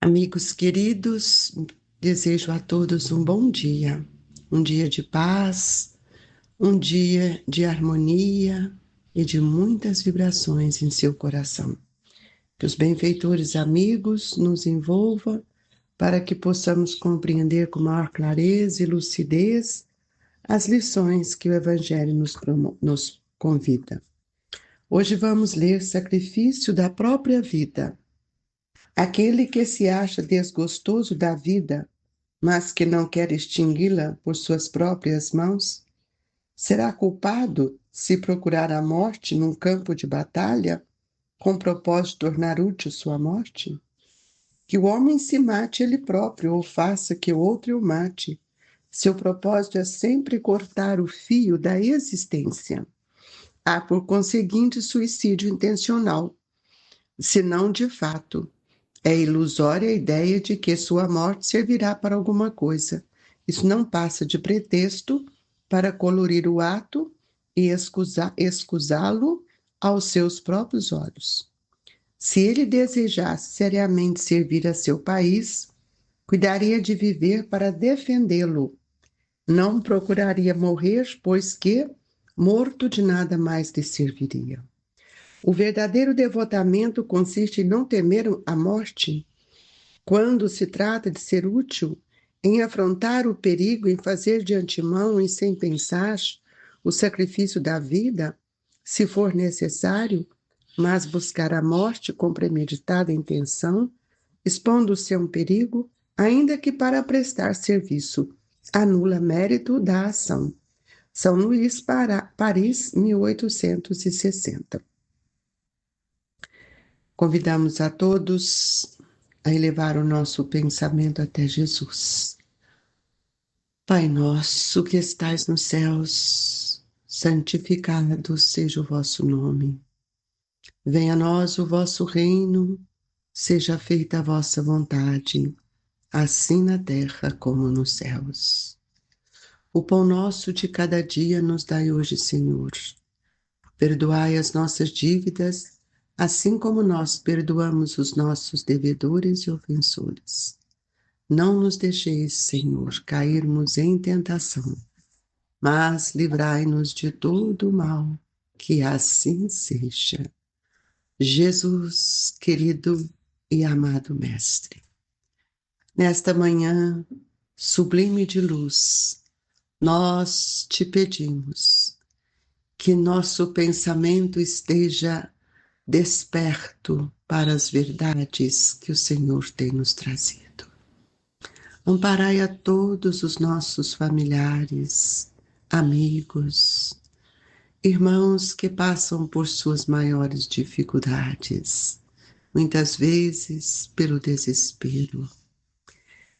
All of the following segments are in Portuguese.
Amigos queridos, desejo a todos um bom dia, um dia de paz, um dia de harmonia e de muitas vibrações em seu coração. Que os benfeitores amigos nos envolvam para que possamos compreender com maior clareza e lucidez as lições que o Evangelho nos convida. Hoje vamos ler Sacrifício da Própria Vida. Aquele que se acha desgostoso da vida, mas que não quer extingui-la por suas próprias mãos, será culpado se procurar a morte num campo de batalha, com propósito de tornar útil sua morte? Que o homem se mate ele próprio, ou faça que outro o mate. Seu propósito é sempre cortar o fio da existência. Há, por conseguinte, suicídio intencional, se não de fato. É ilusória a ideia de que sua morte servirá para alguma coisa. Isso não passa de pretexto para colorir o ato e escusá-lo aos seus próprios olhos. Se ele desejasse seriamente servir a seu país, cuidaria de viver para defendê-lo. Não procuraria morrer, pois que, morto, de nada mais lhe serviria. O verdadeiro devotamento consiste em não temer a morte, quando se trata de ser útil, em afrontar o perigo, em fazer de antemão e sem pensar o sacrifício da vida, se for necessário, mas buscar a morte com premeditada intenção, expondo-se a um perigo, ainda que para prestar serviço, anula mérito da ação. São Luís, Paris, 1860. Convidamos a todos a elevar o nosso pensamento até Jesus. Pai nosso que estais nos céus, santificado seja o vosso nome. Venha a nós o vosso reino, seja feita a vossa vontade, assim na terra como nos céus. O pão nosso de cada dia nos dai hoje, Senhor. Perdoai as nossas dívidas, assim como nós perdoamos os nossos devedores e ofensores. Não nos deixeis, Senhor, cairmos em tentação, mas livrai-nos de todo o mal, que assim seja. Jesus, querido e amado Mestre, nesta manhã sublime de luz, nós te pedimos que nosso pensamento esteja desperto para as verdades que o Senhor tem nos trazido. Amparai a todos os nossos familiares, amigos, irmãos que passam por suas maiores dificuldades, muitas vezes pelo desespero.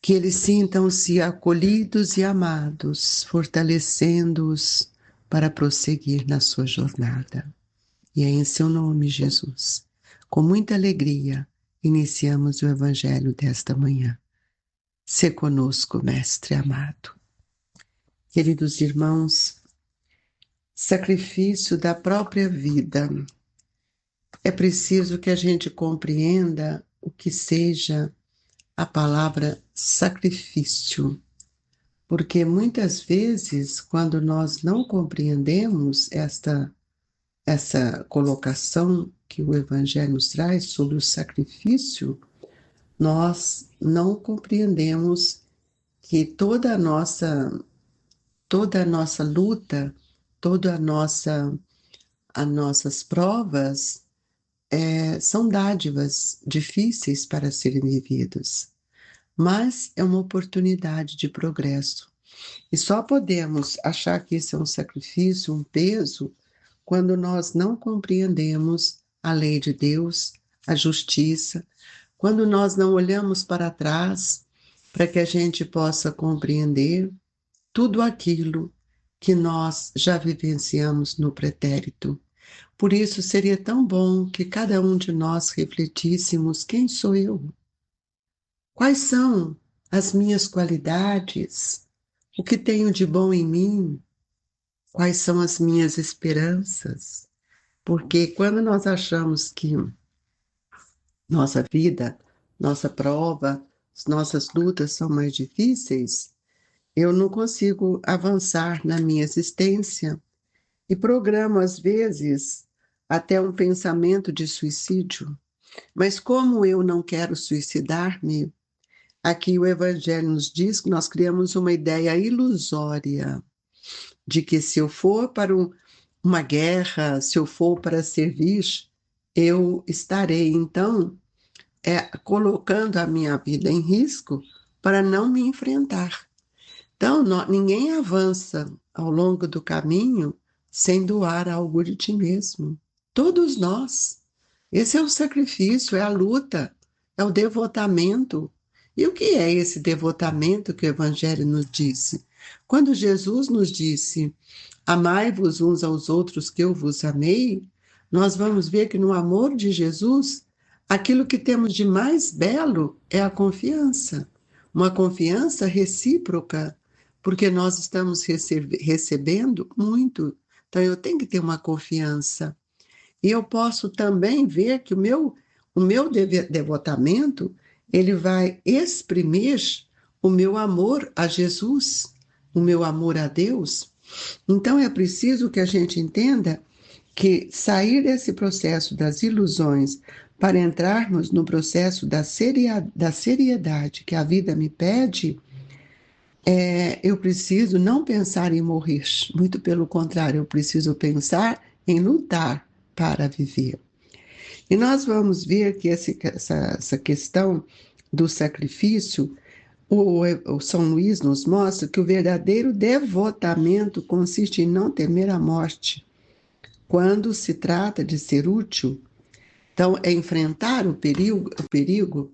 Que eles sintam-se acolhidos e amados, fortalecendo-os para prosseguir na sua jornada. E é em seu nome, Jesus, com muita alegria, iniciamos o Evangelho desta manhã. Se conosco, Mestre amado. Queridos irmãos, sacrifício da própria vida. É preciso que a gente compreenda o que seja a palavra sacrifício, porque muitas vezes, quando nós não compreendemos essa colocação que o Evangelho nos traz sobre o sacrifício, nós não compreendemos que toda a nossa luta, toda as nossas provas são dádivas difíceis para serem vividas, mas é uma oportunidade de progresso. E só podemos achar que isso é um sacrifício, um peso, quando nós não compreendemos a lei de Deus, a justiça, quando nós não olhamos para trás para que a gente possa compreender tudo aquilo que nós já vivenciamos no pretérito. Por isso seria tão bom que cada um de nós refletíssemos: quem sou eu? Quais são as minhas qualidades? O que tenho de bom em mim? Quais são as minhas esperanças? Porque quando nós achamos que nossa vida nossa prova, as nossas lutas são mais difíceis, eu não consigo avançar na minha existência e programo, às vezes, até um pensamento de suicídio. Mas como eu não quero suicidar-me, aqui o Evangelho nos diz que nós criamos uma ideia ilusória de que se eu for para uma guerra, se eu for para servir, eu estarei, então, colocando a minha vida em risco para não me enfrentar. Então, ninguém avança ao longo do caminho sem doar algo de ti mesmo. Todos nós. Esse é o sacrifício, é a luta, é o devotamento. E o que é esse devotamento que o Evangelho nos disse? Quando Jesus nos disse, amai-vos uns aos outros que eu vos amei, nós vamos ver que no amor de Jesus, aquilo que temos de mais belo é a confiança. Uma confiança recíproca, porque nós estamos recebendo muito. Então, eu tenho que ter uma confiança. E eu posso também ver que o meu devotamento, ele vai exprimir o meu amor a Jesus, o meu amor a Deus. Então é preciso que a gente entenda que sair desse processo das ilusões para entrarmos no processo da seriedade que a vida me pede, eu preciso não pensar em morrer, muito pelo contrário, eu preciso pensar em lutar para viver. E nós vamos ver que essa questão do sacrifício, o São Luís nos mostra que o verdadeiro devotamento consiste em não temer a morte, quando se trata de ser útil. Então, é enfrentar o perigo,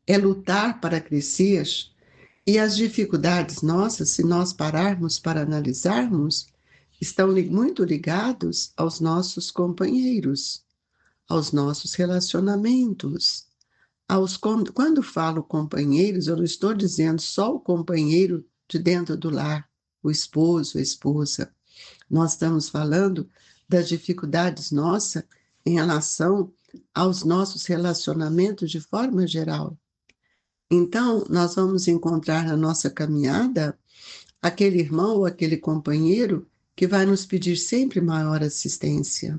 é lutar para crescer, e as dificuldades nossas, se nós pararmos para analisarmos, estão muito ligados aos nossos companheiros, aos nossos relacionamentos. Quando falo companheiros, eu não estou dizendo só o companheiro de dentro do lar, o esposo, a esposa. Nós estamos falando das dificuldades nossas em relação aos nossos relacionamentos de forma geral. Então, nós vamos encontrar na nossa caminhada aquele irmão ou aquele companheiro que vai nos pedir sempre maior assistência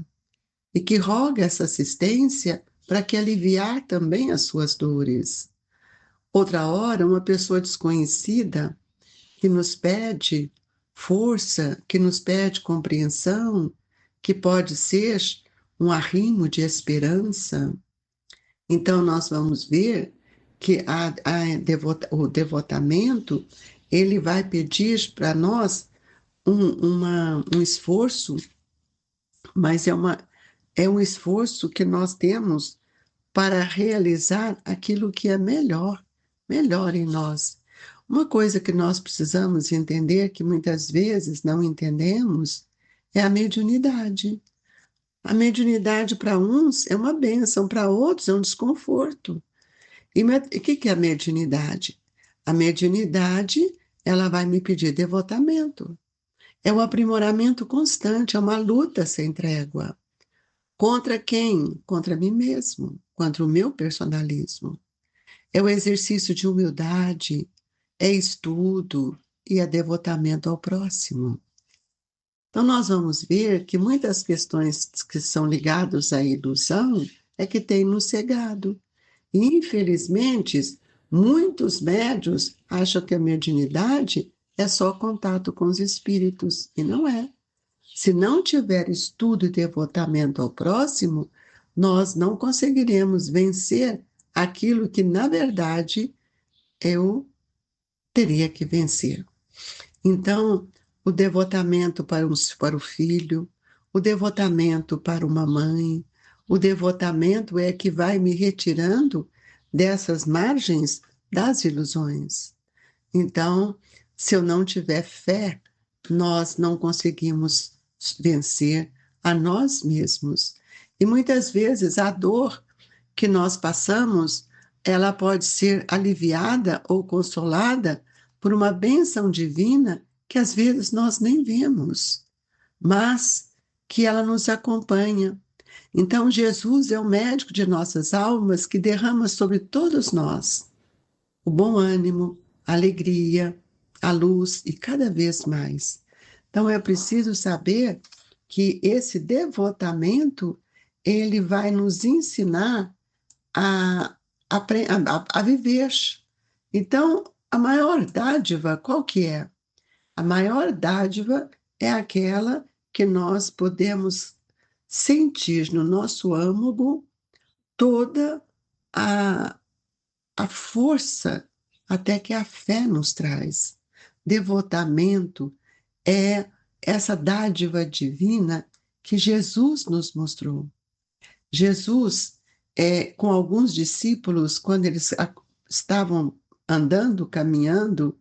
e que roga essa assistência para que aliviar também as suas dores. Outra hora, uma pessoa desconhecida que nos pede força, que nos pede compreensão, que pode ser um arrimo de esperança. Então, nós vamos ver que o devotamento, ele vai pedir para nós um esforço, mas é um esforço que nós temos para realizar aquilo que é melhor em nós. Uma coisa que nós precisamos entender, que muitas vezes não entendemos, é a mediunidade. A mediunidade para uns é uma bênção, para outros é um desconforto. E o que é a mediunidade? A mediunidade, ela vai me pedir devotamento. É um aprimoramento constante, é uma luta sem trégua. Contra quem? Contra mim mesmo, contra o meu personalismo. É o exercício de humildade, é estudo e é devotamento ao próximo. Então, nós vamos ver que muitas questões que são ligadas à ilusão é que tem nos cegado. E, infelizmente, muitos médios acham que a mediunidade é só contato com os espíritos, e não é. Se não tiver estudo e devotamento ao próximo, nós não conseguiremos vencer aquilo que, na verdade, eu teria que vencer. Então, o devotamento para o filho, o devotamento para uma mãe, o devotamento é que vai me retirando dessas margens das ilusões. Então, se eu não tiver fé, nós não conseguimos vencer a nós mesmos. E muitas vezes a dor que nós passamos, ela pode ser aliviada ou consolada por uma bênção divina que às vezes nós nem vemos, mas que ela nos acompanha. Então, Jesus é o médico de nossas almas que derrama sobre todos nós o bom ânimo, a alegria, a luz e cada vez mais. Então, é preciso saber que esse devotamento, ele vai nos ensinar a viver. Então, a maior dádiva, qual que é? A maior dádiva é aquela que nós podemos sentir no nosso âmago toda a, a força até que a fé nos traz. Devotamento é essa dádiva divina que Jesus nos mostrou. Jesus, com alguns discípulos, quando eles estavam andando, caminhando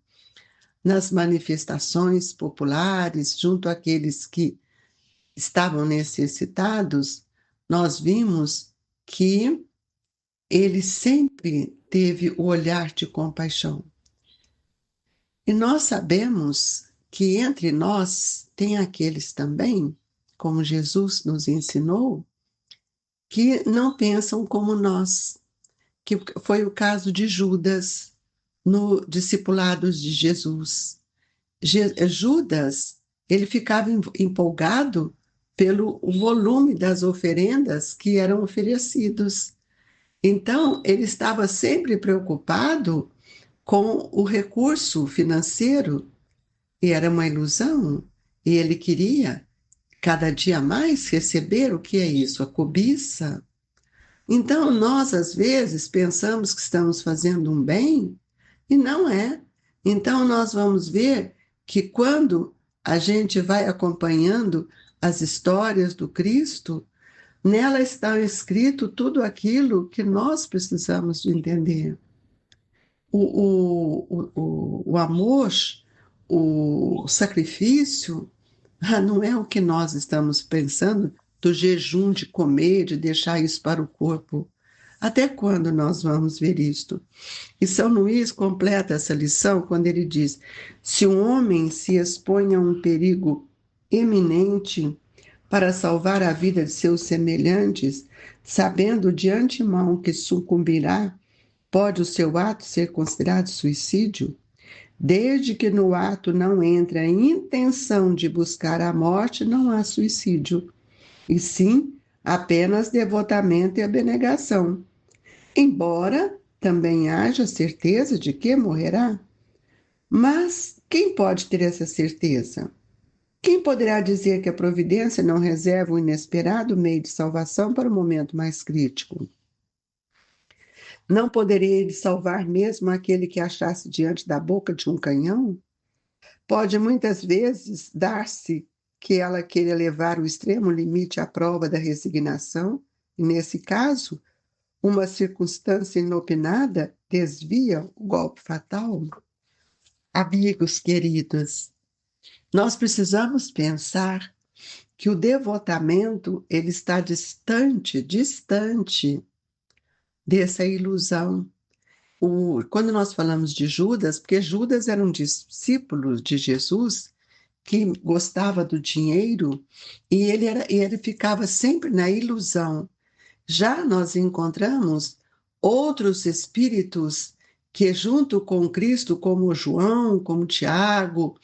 nas manifestações populares, junto àqueles que estavam necessitados, nós vimos que ele sempre teve o olhar de compaixão. E nós sabemos que entre nós tem aqueles também, como Jesus nos ensinou, que não pensam como nós, que foi o caso de Judas no Discipulados de Jesus. Judas, ele ficava empolgado pelo volume das oferendas que eram oferecidos. Então, ele estava sempre preocupado com o recurso financeiro, e era uma ilusão, e ele queria cada dia mais receber. O que é isso? A cobiça. Então, nós, às vezes, pensamos que estamos fazendo um bem, e não é. Então, nós vamos ver que quando a gente vai acompanhando as histórias do Cristo, nela está escrito tudo aquilo que nós precisamos de entender. O amor, o sacrifício, não é o que nós estamos pensando do jejum, de comer, de deixar isso para o corpo. Até quando nós vamos ver isto? E São Luís completa essa lição quando ele diz: se um homem se expõe a um perigo eminente para salvar a vida de seus semelhantes, sabendo de antemão que sucumbirá, pode o seu ato ser considerado suicídio? Desde que no ato não entre a intenção de buscar a morte, não há suicídio, e sim apenas devotamento e abnegação, embora também haja certeza de que morrerá. Mas quem pode ter essa certeza? Quem poderá dizer que a providência não reserva um inesperado meio de salvação para o momento mais crítico? Não poderia ele salvar mesmo aquele que achasse diante da boca de um canhão? Pode muitas vezes dar-se que ela queira levar o extremo limite à prova da resignação, e nesse caso, uma circunstância inopinada desvia o golpe fatal? Amigos queridos, nós precisamos pensar que o devotamento ele está distante dessa ilusão. Quando nós falamos de Judas, porque Judas era um discípulo de Jesus que gostava do dinheiro e ele ficava sempre na ilusão. Já nós encontramos outros espíritos que, junto com Cristo, como João, como Tiago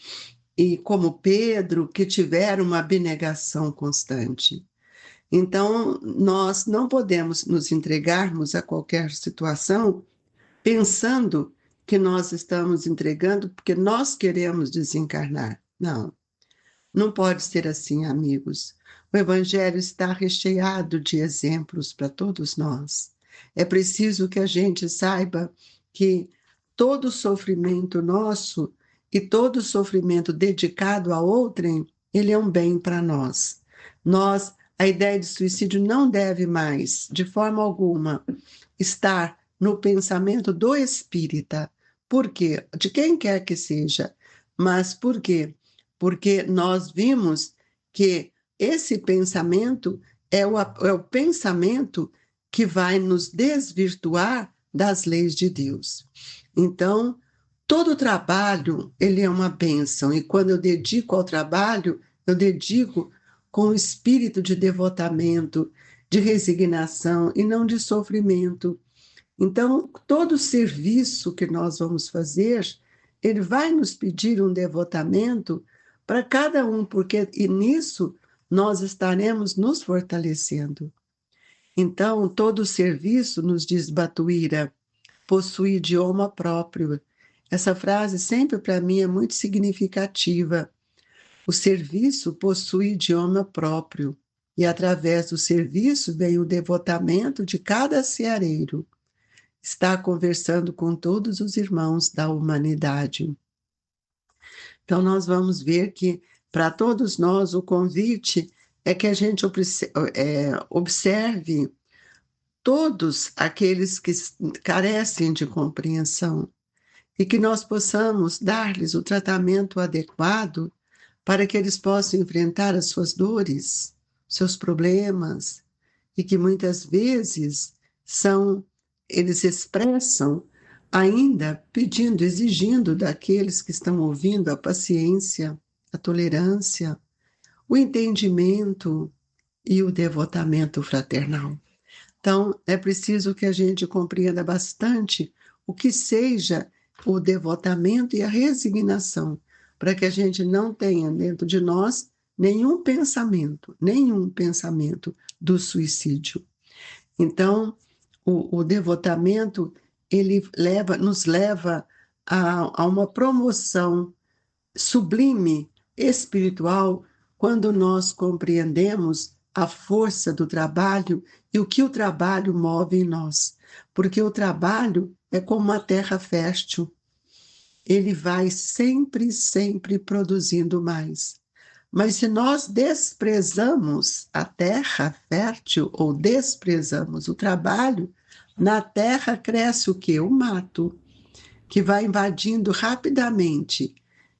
e como Pedro, que tiveram uma abnegação constante. Então, nós não podemos nos entregarmos a qualquer situação pensando que nós estamos entregando porque nós queremos desencarnar. Não, não pode ser assim, amigos. O Evangelho está recheado de exemplos para todos nós. É preciso que a gente saiba que todo sofrimento nosso e todo sofrimento dedicado a outrem, ele é um bem para nós. A ideia de suicídio não deve mais, de forma alguma, estar no pensamento do espírita. Por quê? De quem quer que seja. Mas por quê? Porque nós vimos que esse pensamento é o pensamento que vai nos desvirtuar das leis de Deus. Então, todo trabalho, ele é uma bênção, e quando eu dedico ao trabalho, eu dedico com o espírito de devotamento, de resignação e não de sofrimento. Então, todo serviço que nós vamos fazer, ele vai nos pedir um devotamento para cada um, porque e nisso nós estaremos nos fortalecendo. Então, todo serviço, nos diz Batuíra, possui idioma próprio. Essa frase sempre para mim é muito significativa. O serviço possui idioma próprio, e através do serviço vem o devotamento de cada seareiro. Está conversando com todos os irmãos da humanidade. Então, nós vamos ver que, para todos nós, o convite é que a gente observe todos aqueles que carecem de compreensão e que nós possamos dar-lhes o tratamento adequado para que eles possam enfrentar as suas dores, seus problemas, e que muitas vezes eles expressam ainda pedindo, exigindo daqueles que estão ouvindo a paciência, a tolerância, o entendimento e o devotamento fraternal. Então, é preciso que a gente compreenda bastante o que seja o devotamento e a resignação, para que a gente não tenha dentro de nós nenhum pensamento do suicídio. Então, o devotamento, ele nos leva a uma promoção sublime, espiritual, quando nós compreendemos a força do trabalho e o que o trabalho move em nós. Porque o trabalho é como uma terra fértil. Ele vai sempre, sempre produzindo mais. Mas se nós desprezamos a terra fértil ou desprezamos o trabalho, na terra cresce o quê? O mato, que vai invadindo rapidamente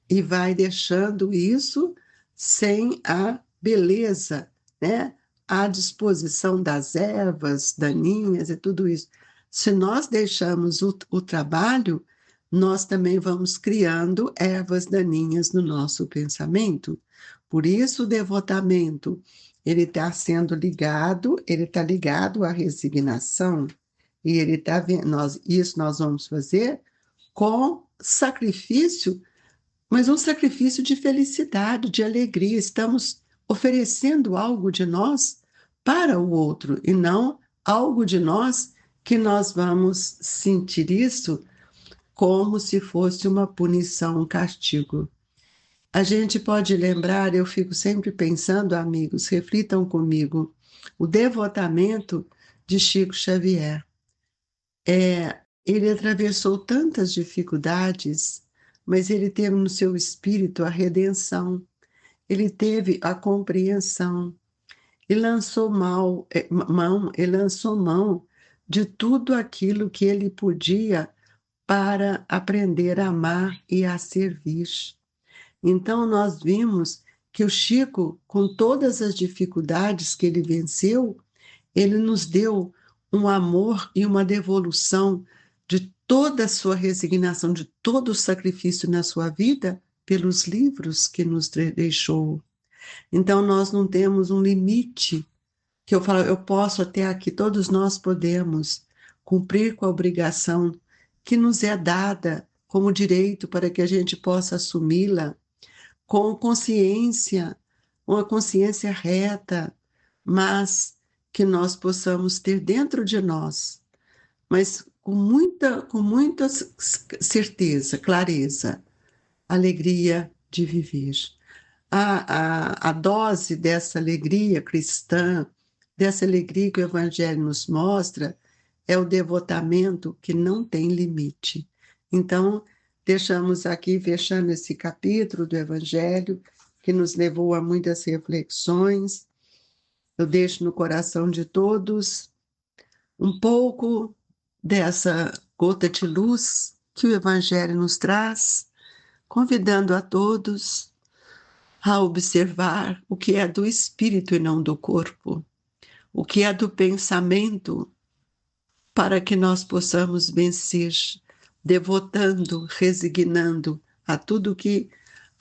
e vai deixando isso sem a beleza, né? À disposição das ervas daninhas e tudo isso. Se nós deixamos o trabalho, nós também vamos criando ervas daninhas no nosso pensamento. Por isso, o devotamento, ele está ligado à resignação, e ele está vendo, isso nós vamos fazer com sacrifício, mas um sacrifício de felicidade, de alegria. Estamos oferecendo algo de nós para o outro, e não algo de nós que nós vamos sentir isso como se fosse uma punição, um castigo. A gente pode lembrar, eu fico sempre pensando, amigos, reflitam comigo, o devotamento de Chico Xavier. Ele atravessou tantas dificuldades, mas ele teve no seu espírito a redenção, ele teve a compreensão, e lançou mão de tudo aquilo que ele podia para aprender a amar e a servir. Então, nós vimos que o Chico, com todas as dificuldades que ele venceu, ele nos deu um amor e uma devolução de toda a sua resignação, de todo o sacrifício na sua vida, pelos livros que nos deixou. Então, nós não temos um limite, que eu falo, eu posso até aqui, todos nós podemos cumprir com a obrigação que nos é dada como direito para que a gente possa assumi-la com consciência, uma consciência reta, mas que nós possamos ter dentro de nós, mas com muita certeza, clareza, alegria de viver. A dose dessa alegria cristã, dessa alegria que o Evangelho nos mostra, é o devotamento que não tem limite. Então, deixamos aqui, fechando esse capítulo do Evangelho, que nos levou a muitas reflexões. Eu deixo no coração de todos um pouco dessa gota de luz que o Evangelho nos traz, convidando a todos a observar o que é do espírito e não do corpo, o que é do pensamento, para que nós possamos vencer, devotando, resignando a tudo que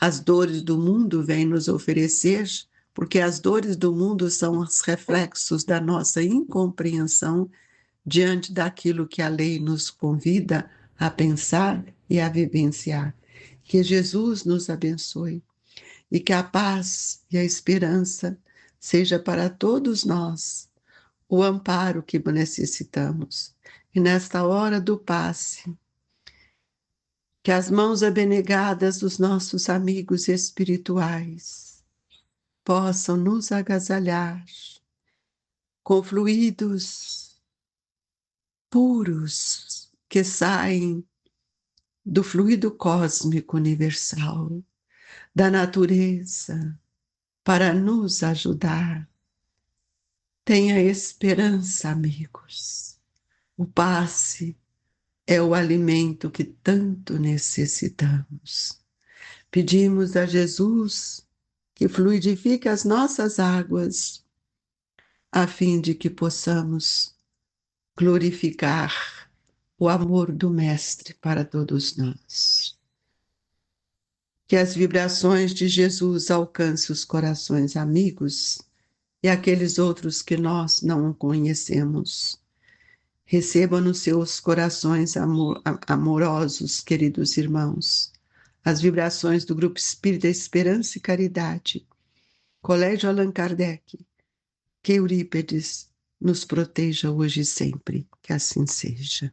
as dores do mundo vêm nos oferecer, porque as dores do mundo são os reflexos da nossa incompreensão diante daquilo que a lei nos convida a pensar e a vivenciar. Que Jesus nos abençoe e que a paz e a esperança seja para todos nós o amparo que necessitamos. E nesta hora do passe, que as mãos abnegadas dos nossos amigos espirituais possam nos agasalhar com fluidos puros que saem do fluido cósmico universal, da natureza, para nos ajudar. Tenha esperança, amigos. O passe é o alimento que tanto necessitamos. Pedimos a Jesus que fluidifique as nossas águas, a fim de que possamos glorificar o amor do Mestre para todos nós. Que as vibrações de Jesus alcancem os corações amigos e aqueles outros que nós não conhecemos. Recebam nos seus corações amorosos, queridos irmãos, as vibrações do Grupo Espírita Esperança e Caridade, Colégio Allan Kardec, que Eurípedes nos proteja hoje e sempre, que assim seja.